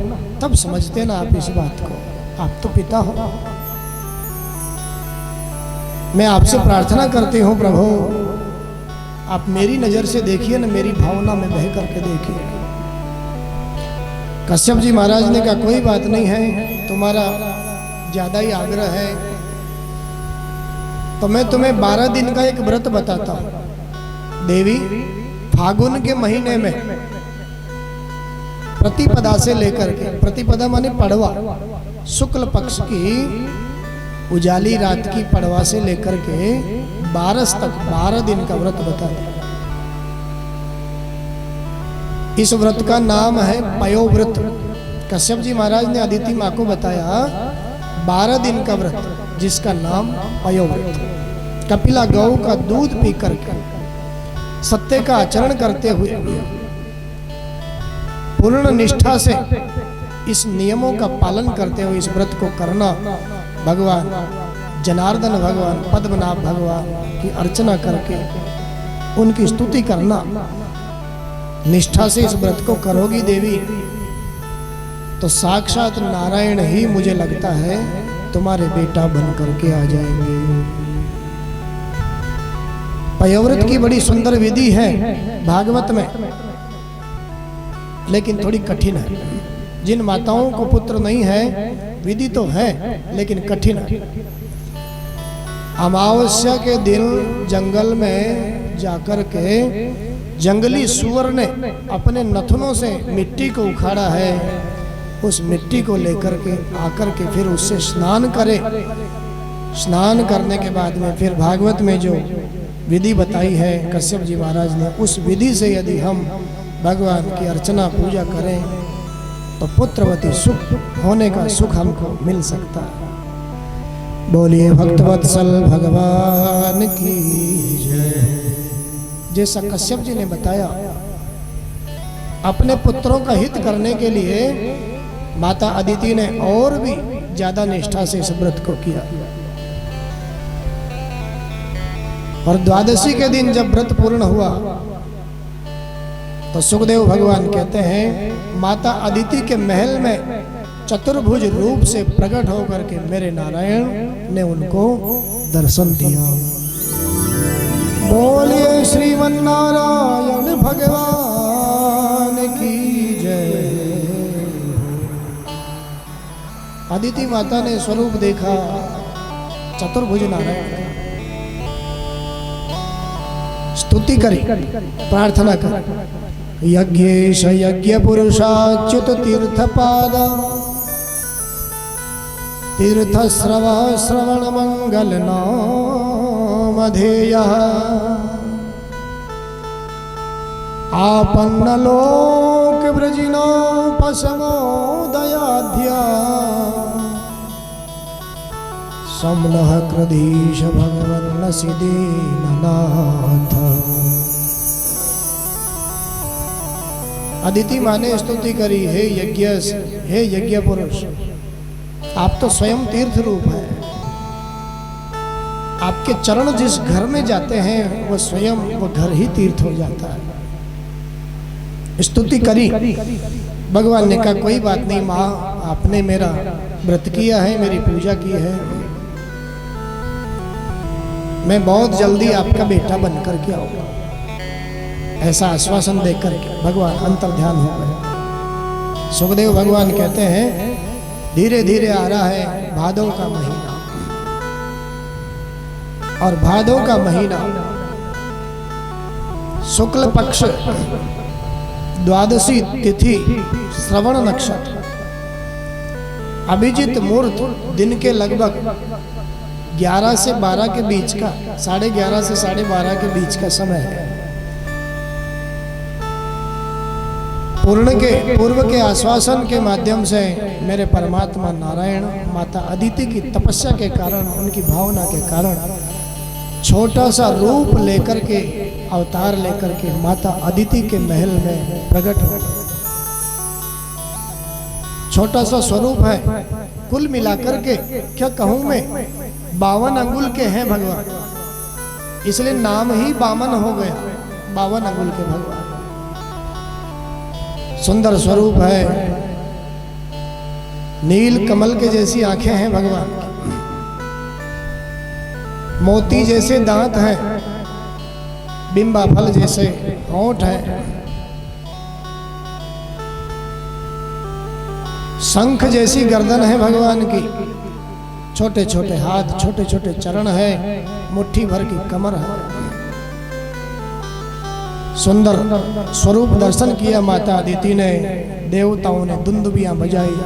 तब समझते ना आप इस बात को। आप तो पिता हो। मैं आपसे प्रार्थना करती हूँ प्रभु, आप मेरी नजर से देखिए ना, मेरी भावना में बह करके देखिए। कश्यप जी महाराज ने कहा कोई बात नहीं है, तुम्हारा ज्यादा ही आग्रह है तो मैं तुम्हें 12 दिन का एक व्रत बताता हूं। देवी, फागुन के महीने में प्रतिपदा से लेकर के, प्रतिपदा माने पड़वा, शुक्ल पक्ष की उजाली रात की पड़वा से लेकर के 12 तक 12 दिन का व्रत बता दिया। इस व्रत का नाम है पयोव्रत। कश्यप जी महाराज ने अदिति माँ को बताया 12 दिन का व्रत जिसका नाम पयोव्रत। कपिला गौ का दूध पी करके सत्य का आचरण करते हुए पूर्ण निष्ठा से इस नियमों का पालन करते हुए इस व्रत को करना, भगवान जनार्दन भगवान पद्मनाभ भगवान की अर्चना करके उनकी स्तुति करना, निष्ठा से इस व्रत को करोगी देवी तो साक्षात नारायण ही मुझे लगता है तुम्हारे बेटा बन करके आ जाएंगे। पयोव्रत की बड़ी सुंदर विधि है भागवत में, लेकिन थोड़ी कठिन है। जिन माताओं को पुत्र नहीं है, विधि तो है लेकिन कठिन है। अमावस्या के दिन जंगल में जाकर के जंगली सुअर ने अपने नथनों से मिट्टी को उखाड़ा है, उस मिट्टी को लेकर के आकर के फिर उससे स्नान करे। स्नान करने के बाद में फिर भागवत में जो विधि बताई है कश्यप जी महाराज ने, उस विधि से यदि हम भगवान की अर्चना पूजा करें तो पुत्रवती सुख होने का सुख हमको मिल सकता है। बोलिए भक्तवत्सल भगवान की जय। जैसा कश्यप जी ने बताया, अपने पुत्रों का हित करने के लिए माता अदिति ने और भी ज्यादा निष्ठा से इस व्रत को किया। और द्वादशी के दिन जब व्रत पूर्ण हुआ तो सुखदेव भगवान कहते हैं माता अदिति के महल में चतुर्भुज रूप से प्रकट होकर के मेरे नारायण ने उनको दर्शन दिया। बोलिए श्रीमन नारायण भगवान की जय। अदिति माता ने स्वरूप देखा चतुर्भुज नारायण का, स्तुति करी, प्रार्थना कर। यज्ञेश यज्ञ पुरुषाच्युत तीर्थपाद तीर्थ श्रवण मंगल नामधेय आपन्न लोक ब्रजिनो पशमो दयाध्या समनः कृधीश भगवन् दीननाथ। अदिति माँ ने स्तुति करी, हे यज्ञ, हे यज्ञ पुरुष, आप तो स्वयं तीर्थ रूप है। आपके चरण जिस घर में जाते हैं वो स्वयं वो घर ही तीर्थ हो जाता है। स्तुति करी। भगवान ने कहा कोई बात नहीं माँ, आपने मेरा व्रत किया है, मेरी पूजा की है, मैं बहुत जल्दी आपका बेटा बनकर के आऊंगा। ऐसा आश्वासन देकर के भगवान अंतर्ध्यान हो गए। सुखदेव भगवान कहते हैं धीरे धीरे आ रहा है भादव का महीना, और भादव का महीना शुक्ल पक्ष द्वादशी तिथि श्रवण नक्षत्र अभिजित मुहूर्त दिन के लगभग 11 से 12 के बीच का, 11:30 से 12:30 के बीच का समय है। पूर्व के आश्वासन के माध्यम से मेरे परमात्मा नारायण माता अदिति की तपस्या के कारण, उनकी भावना के कारण छोटा सा रूप लेकर के, अवतार लेकर के माता अदिति के महल में प्रकट हो। छोटा सा स्वरूप है, कुल मिलाकर के क्या कहूं मैं, 52 अंगुल के हैं भगवान, इसलिए नाम ही बामन हो गया, 52 अंगुल के भगवान। सुंदर स्वरूप है, नील कमल के जैसी आंखें हैं भगवान की, मोती जैसे दांत हैं, बिंबा फल जैसे होंठ है, शंख जैसी गर्दन है भगवान की, छोटे छोटे हाथ, छोटे छोटे चरण है, मुट्ठी भर की कमर है। सुंदर स्वरूप दर्शन किया माता अदिति ने। देवताओं ने दुंदुबियां बजाई,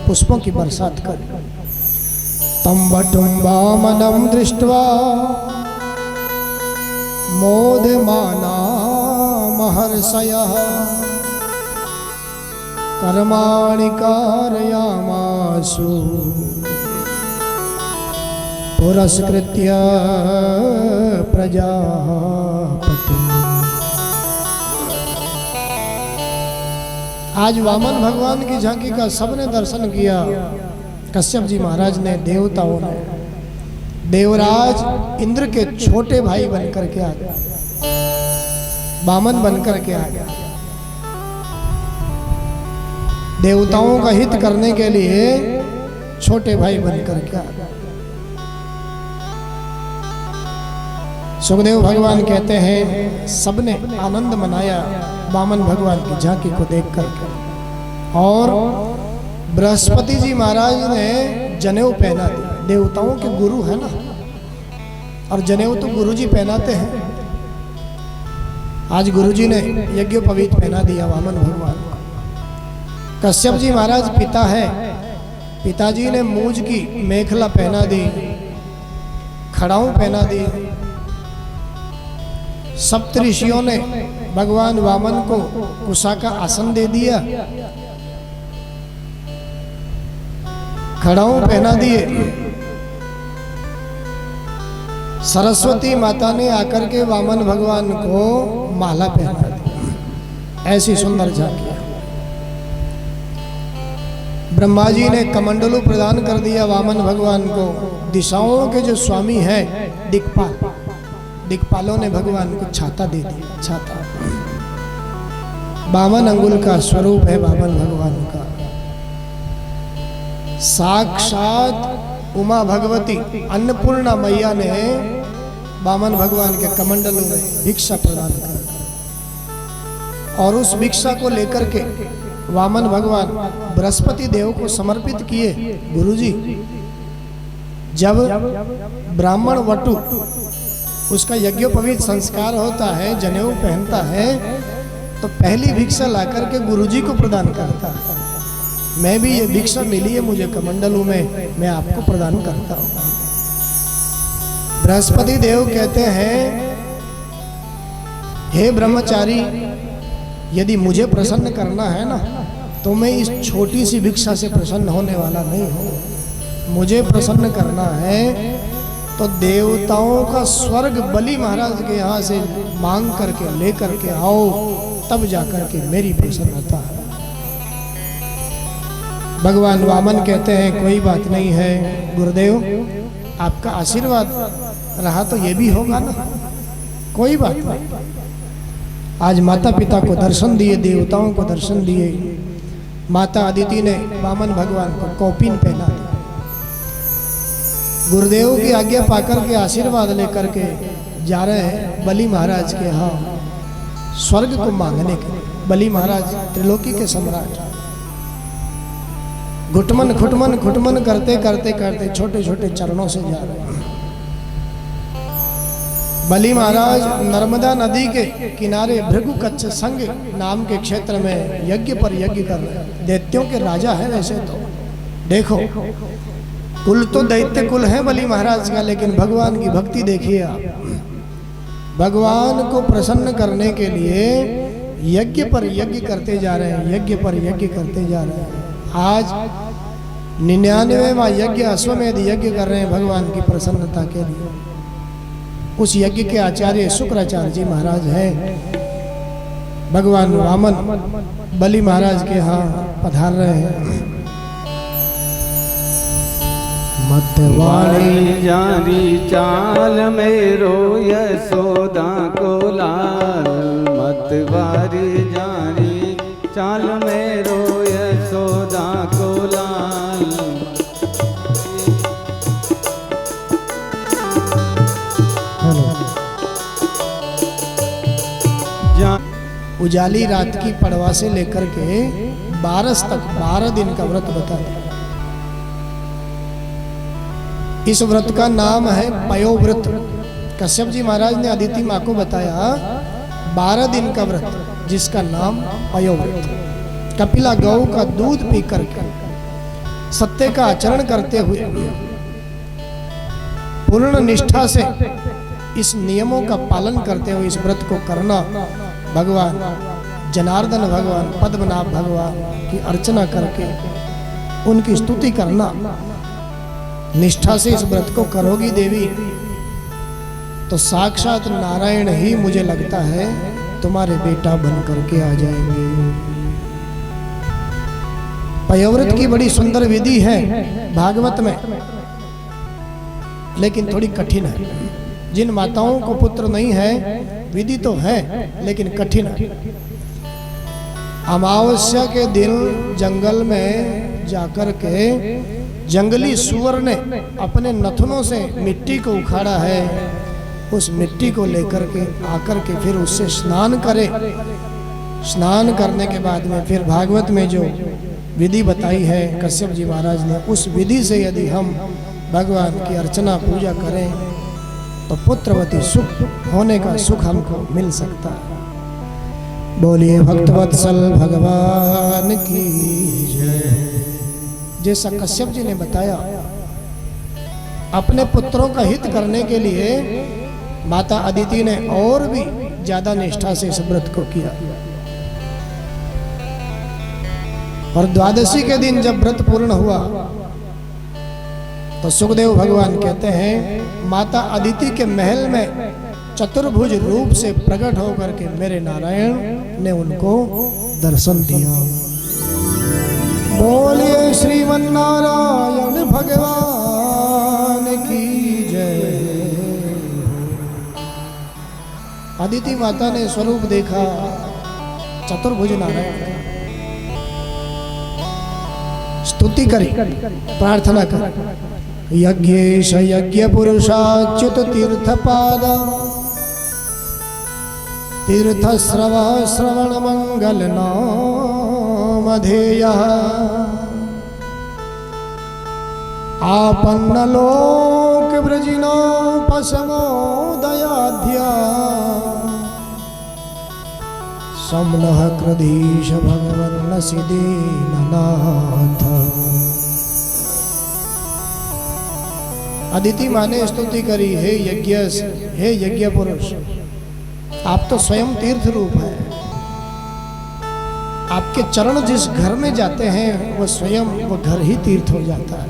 पुष्पों की बरसात कर। तम वटुम वामनम दृष्ट्वा मोदमाना महर्षयः कर्माणि कारयामासु पुरस्कृत्य प्रजापति। आज वामन भगवान की झांकी का सबने दर्शन किया। कश्यप जी महाराज ने, देवताओं ने, देवराज इंद्र के छोटे भाई बनकर के आ गया, वामन बनकर के आ गया। देवताओं का हित करने के लिए छोटे भाई बनकर के आ गया। सुखदेव भगवान कहते हैं सबने आनंद मनाया वामन भगवान की झांकी को देख करके। और बृहस्पति जी महाराज ने जनेऊ पहना दिया। देवताओं के गुरु है ना, और जनेऊ तो गुरु जी पहनाते हैं। आज गुरु जी ने यज्ञोपवीत पहना दिया वामन भगवान को। कश्यप जी महाराज पिता है, पिताजी ने मूंज की मेखला पहना दी, खड़ाऊ पहना दी। सप्त ऋषियों ने भगवान वामन को कुशा का आसन दे दिया, खड़ाऊ पहना दिए। सरस्वती माता ने आकर के वामन भगवान को माला पहना दी। ऐसी सुंदर झांकी। ब्रह्मा जी ने कमंडलू प्रदान कर दिया वामन भगवान को। दिशाओं के जो स्वामी हैं दिक्पाल, दिक्पालों ने भगवान को छाता दे दिया। छाता 52 अंगुल का स्वरूप है वामन भगवान का। साक्षात उमा भगवती अन्नपूर्णा मैया ने वामन भगवान के कमंडलों में भिक्षा प्रदान कर, और उस भिक्षा को लेकर के वामन भगवान बृहस्पति देव को समर्पित किए। गुरुजी, जब ब्राह्मण वटु उसका यज्ञोपवीत संस्कार होता है, जनेऊ पहनता है, तो पहली भिक्षा लाकर के गुरुजी को प्रदान करता है। मैं भी ये भिक्षा मिली है मुझे कमंडलू में, मैं आपको प्रदान करता हूँ। बृहस्पति देव कहते हैं, हे ब्रह्मचारी, यदि मुझे प्रसन्न करना है ना, तो मैं इस छोटी सी भिक्षा से प्रसन्न होने वाला नहीं हूँ। मुझे प्रसन्न करना है तो देवताओं का स्वर्ग बलि महाराज के यहाँ से मांग करके लेकर के आओ, तब जाकर के मेरी प्रसन्नता है। भगवान वामन कहते हैं, कोई बात नहीं है गुरुदेव, आपका आशीर्वाद रहा तो ये भी होगा ना, कोई बात नहीं। आज माता पिता को दर्शन दिए, देवताओं को दर्शन दिए। माता अदिति ने वामन भगवान को कौपीन पहना दिया। गुरुदेव की आज्ञा पाकर के आशीर्वाद लेकर के जा रहे हैं बलि महाराज के यहाँ स्वर्ग को मांगने के। बलि महाराज त्रिलोकी के सम्राट, घुटमन घुटमन घुटमन करते करते करते छोटे छोटे चरणों से जा रहे हैं। बलि महाराज नर्मदा नदी के किनारे भृगु कच्छ संग नाम के क्षेत्र में यज्ञ पर यज्ञ कर रहे हैं। दैत्यों के राजा है वैसे तो, देखो कुल तो दैत्य कुल है बलि महाराज का, लेकिन भगवान की भक्ति देखिए आप। भगवान को प्रसन्न करने के लिए यज्ञ पर यज्ञ करते जा रहे हैं, यज्ञ पर यज्ञ करते जा रहे हैं। आज 99वां यज्ञ अश्वमेध यज्ञ कर रहे हैं भगवान की प्रसन्नता के लिए। उस यज्ञ के आचार्य शुक्राचार्य जी महाराज हैं। भगवान वामन बलि महाराज के यहाँ पधार रहे हैं। मतवारी जारी चाल मेरो यशोदा को लाल, मतवारी जारी चाल मेरो यशोदा को लाल। उजाली रात की पड़वा से लेकर के 12 तक 12 दिन का व्रत बता दिया। इस व्रत का नाम है पयोव्रत। कश्यप जी महाराज ने अदिति माँ को बताया 12 दिन का व्रत जिसका नाम पयोव्रत। कपिला गौ का दूध पी करके सत्य का आचरण करते हुए पूर्ण निष्ठा से इस नियमों का पालन करते हुए इस व्रत को करना, भगवान जनार्दन भगवान पद्मनाभ भगवान की अर्चना करके उनकी स्तुति करना, निष्ठा से इस व्रत को करोगी देवी तो साक्षात नारायण ही मुझे लगता है तुम्हारे बेटा बन करके आ जाएंगे। पयोव्रत की बड़ी सुंदर विधि है भागवत में, लेकिन थोड़ी कठिन है। जिन माताओं को पुत्र नहीं है, विधि तो है लेकिन कठिन है। अमावस्या के दिन जंगल में जाकर के जंगली सुअर ने अपने नथनों से मिट्टी को उखाड़ा है। उस मिट्टी को लेकर के आकर के फिर उससे स्नान करे। स्नान करने के बाद में फिर भागवत में जो विधि बताई है कश्यप जी महाराज ने, उस विधि से यदि हम भगवान की अर्चना पूजा करें तो पुत्रवती सुख होने का सुख हमको मिल सकता है। बोलिए भक्तवत्सल भगवान की जय। जैसा कश्यप जी ने बताया, अपने पुत्रों का हित करने के लिए माता अदिति ने और भी ज्यादा निष्ठा से इस व्रत को किया। और द्वादशी के दिन जब व्रत पूर्ण हुआ तो सुखदेव भगवान कहते हैं माता अदिति के महल में चतुर्भुज रूप से प्रकट होकर के मेरे नारायण ने उनको दर्शन दिया। बोलिए श्रीमन नारायण भगवान की जय। अदिति माता ने स्वरूप देखा चतुर्भुज नारायण, स्तुति करी, प्रार्थना कर। यज्ञेश यज्ञ पुरुषाच्युत तीर्थपाद तीर्थ श्रवण मंगल नामधेय आपन्न लोक ब्रजिनो पशमो दयाध्या समनः क्रोधीश भगवन् दीननाथ। अदिति माँ ने स्तुति करी, हे यज्ञ, हे यज्ञ पुरुष, आप तो स्वयं तीर्थ रूप है। आपके चरण जिस घर में जाते हैं वो स्वयं वो घर ही तीर्थ हो जाता है।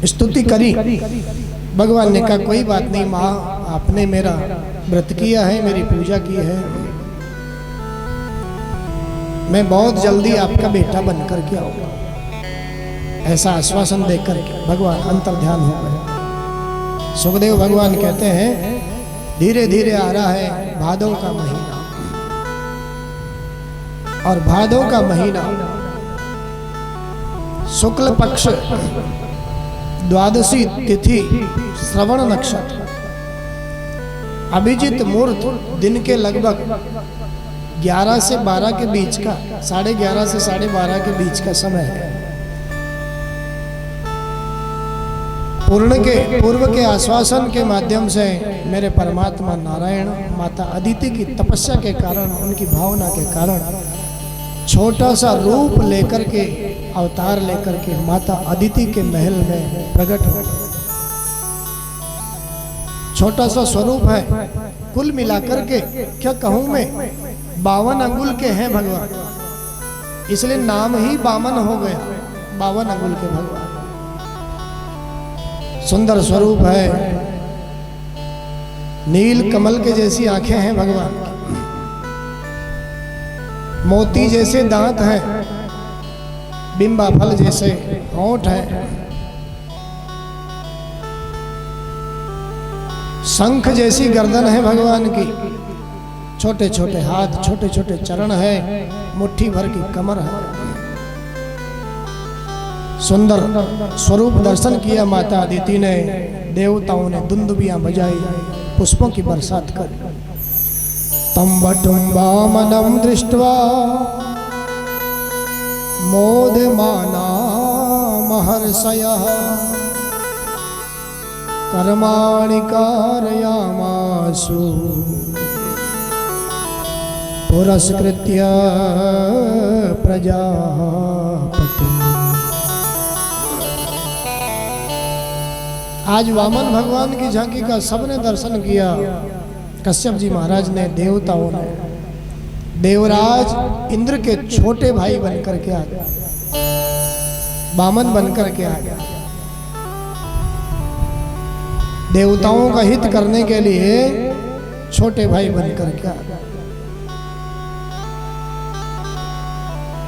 स्तुति करी। भगवान ने कहा कोई बात नहीं माँ, आपने मेरा व्रत किया है, मेरी पूजा की है, मैं बहुत जल्दी आपका बेटा बनकर के आऊंगा। ऐसा आश्वासन देकर के भगवान अंतर्ध्यान हो गए। सुखदेव भगवान कहते हैं धीरे धीरे आ रहा है भादों का महीना, और भादों का महीना शुक्ल पक्ष द्वादशी तिथि श्रवण नक्षत्र अभिजित मुहूर्त दिन के लगभग 11 से 12 के बीच का, 11:30 से 12:30 के बीच का समय है। पूर्व के आश्वासन के माध्यम से मेरे परमात्मा नारायण माता अदिति की तपस्या के कारण, उनकी भावना के कारण छोटा सा रूप लेकर के, अवतार लेकर के माता अदिति के महल में प्रकट हो। छोटा सा स्वरूप है, कुल मिलाकर के क्या कहूं मैं, 52 अंगुल के हैं भगवान, इसलिए नाम ही बामन हो गया, 52 अंगुल के भगवान। सुंदर स्वरूप है, नील कमल के जैसी आंखें हैं भगवान की, मोती जैसे दांत हैं, बिंबा फल जैसे होंठ हैं, शंख जैसी गर्दन है भगवान की, छोटे छोटे हाथ, छोटे छोटे चरण है, मुट्ठी भर की कमर है। सुंदर स्वरूप दर्शन किया माता अदिति ने। देवताओं ने दुंदुबियां बजाई, पुष्पों की बरसात कर। तं वटुं वामनं दृष्ट्वा मोदमाना महर्षयः कर्माणि कारयामासु पुरस्कृत्य प्रजापतिम्। आज वामन भगवान की झांकी का सबने दर्शन किया। कश्यप जी महाराज ने, देवताओं ने, देवराज इंद्र के छोटे भाई बनकर के आ गया, वामन बनकर के आ गया। देवताओं का हित करने के लिए छोटे भाई बनकर के आ गया।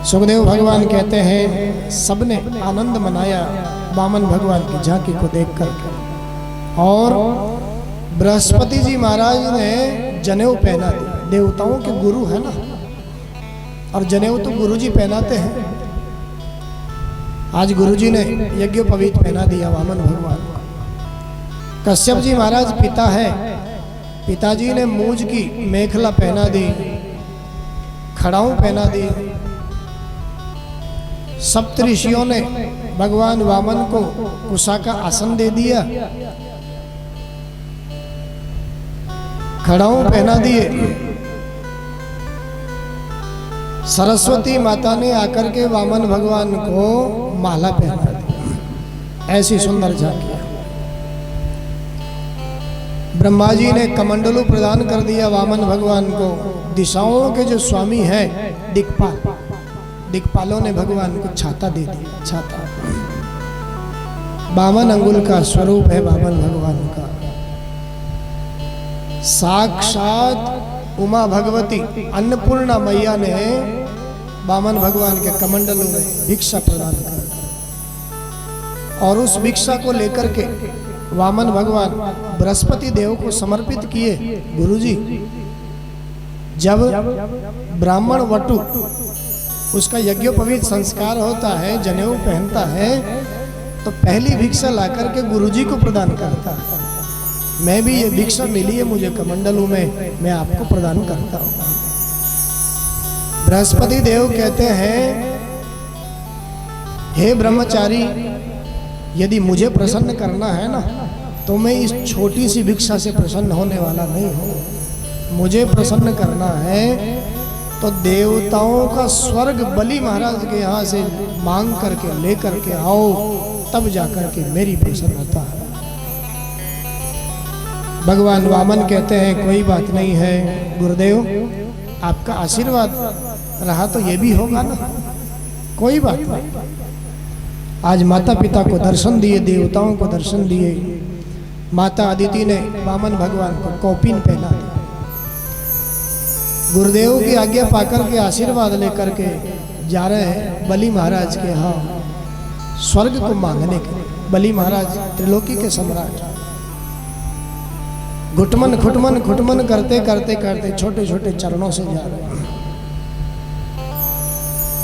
सुखदेव भगवान कहते हैं सबने आनंद मनाया वामन भगवान की झांकी को देख करके। और बृहस्पति जी महाराज ने जनेऊ पहना दिया। देवताओं के गुरु है ना, और जनेऊ तो गुरु जी पहनाते हैं। आज गुरु जी ने यज्ञोपवीत पहना दिया वामन भगवान को। कश्यप जी महाराज पिता है, पिताजी ने मूज की मेखला पहना दी, खड़ाऊं पहना दी। सप्तऋषियों ने भगवान वामन को कुशा का आसन दे दिया, खड़ाऊं पहना दिए। सरस्वती माता ने आकर के वामन भगवान को माला पहना दी। ऐसी सुंदर झांकी। ब्रह्मा जी ने कमंडलू प्रदान कर दिया वामन भगवान को। दिशाओं के जो स्वामी हैं दिक्पाल, दिक्पालों ने भगवान को छाता दे दिया। छाता 52 अंगुल का स्वरूप है वामन भगवान का। साक्षात उमा भगवती अन्नपूर्णा मैया ने वामन भगवान के कमंडलों में भिक्षा प्रदान कर दी। और उस भिक्षा को लेकर के वामन भगवान बृहस्पति देव को समर्पित किए। गुरुजी, जब ब्राह्मण वटु उसका यज्ञोपवीत संस्कार होता है, जनेऊ पहनता है, तो पहली भिक्षा लाकर के गुरुजी को प्रदान करता है। मैं भी ये भिक्षा मिली है मुझे कमंडलू में, मैं आपको प्रदान करता हूँ। बृहस्पति देव कहते हैं, हे ब्रह्मचारी, यदि मुझे प्रसन्न करना है ना, तो मैं इस छोटी सी भिक्षा से प्रसन्न होने वाला नहीं हूँ। मुझे प्रसन्न करना है तो देवताओं का स्वर्ग बलि महाराज के यहाँ से मांग करके लेकर के आओ, तब जाकर के मेरी प्रसन्नता है। भगवान वामन कहते हैं, कोई बात नहीं है गुरुदेव, आपका आशीर्वाद रहा तो ये भी होगा ना, कोई बात नहीं। आज माता पिता को दर्शन दिए, देवताओं को दर्शन दिए। माता अदिति ने वामन भगवान को कौपीन पहना दिया। गुरुदेव की आज्ञा पाकर के आशीर्वाद लेकर के जा रहे हैं बलि महाराज के यहाँ स्वर्ग को मांगने के लिए। बलि महाराज त्रिलोकी के सम्राट, घुटमन घुटमन घुटमन करते करते करते छोटे छोटे चरणों से जा रहे हैं।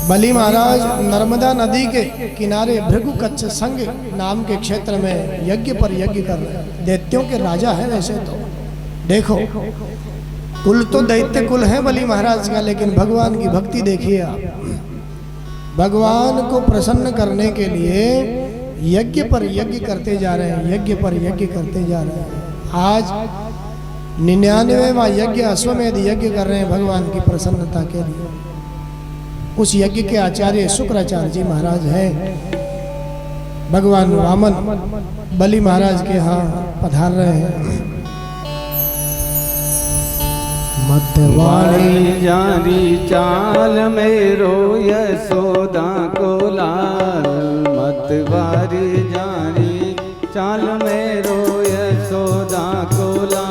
बलि महाराज नर्मदा नदी के किनारे भृगुकच्छ संग नाम के क्षेत्र में यज्ञ पर यज्ञ कर रहे हैं। दैत्यों के राजा है वैसे तो, देखो कुल तो दैत्य कुल है बलि महाराज का, लेकिन भगवान की भक्ति देखिए आप। भगवान को प्रसन्न करने के लिए यज्ञ पर यज्ञ करते जा रहे हैं, यज्ञ पर यज्ञ करते जा रहे हैं। आज 99वां यज्ञ अश्वमेध यज्ञ कर रहे हैं भगवान की प्रसन्नता के लिए। उस यज्ञ के आचार्य शुक्राचार्य जी महाराज हैं। भगवान वामन बलि महाराज के यहाँ पधार रहे हैं। मतवाड़ी जारी चाल मेरो यशोदा को लाल, मतवारी जारी चाल मेरो यशोदा को लाल।